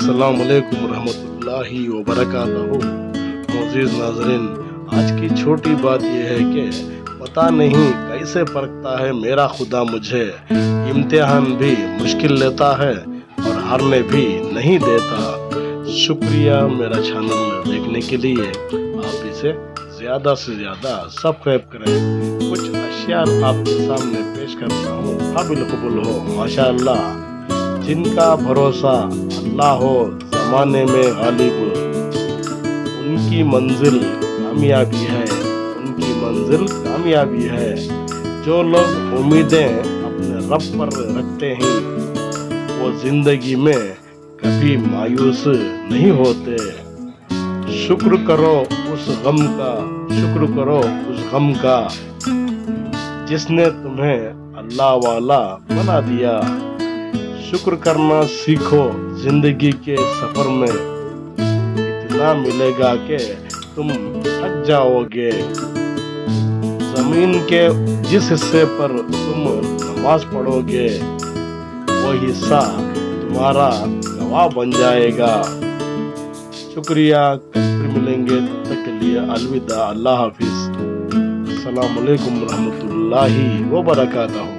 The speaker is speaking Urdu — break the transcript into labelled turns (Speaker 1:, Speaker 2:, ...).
Speaker 1: السلام علیکم ورحمۃ اللہ وبرکاتہ۔ معزز ناظرین، آج کی چھوٹی بات یہ ہے کہ پتہ نہیں کیسے پرکھتا ہے میرا خدا مجھے، امتحان بھی مشکل لیتا ہے اور ہارنے بھی نہیں دیتا۔ شکریہ میرا چینل دیکھنے کے لیے، آپ اسے زیادہ سے زیادہ سبسکرائب کریں۔ کچھ اشیاء آپ کے سامنے پیش کرتا ہوں، قابل قبول ہو ماشاء اللہ۔ جن کا بھروسہ اللہ ہو زمانے میں غالب، ان کی منزل کامیابی ہے، ان کی منزل کامیابی ہے۔ جو لوگ امیدیں اپنے رب پر رکھتے ہیں وہ زندگی میں کبھی مایوس نہیں ہوتے۔ شکر کرو اس غم کا، شکر کرو اس غم کا جس نے تمہیں اللہ والا بنا دیا۔ شکر کرنا سیکھو، زندگی کے سفر میں اتنا ملے گا کہ تم تھک جاؤ گے۔ زمین کے جس حصے پر تم نماز پڑھو گے وہ حصہ تمہارا گواہ بن جائے گا۔ شکریہ، پھر ملیں گے، تب تک کے لیے الوداع، اللہ حافظ۔ السلام علیکم ورحمۃ اللہ وبرکاتہ۔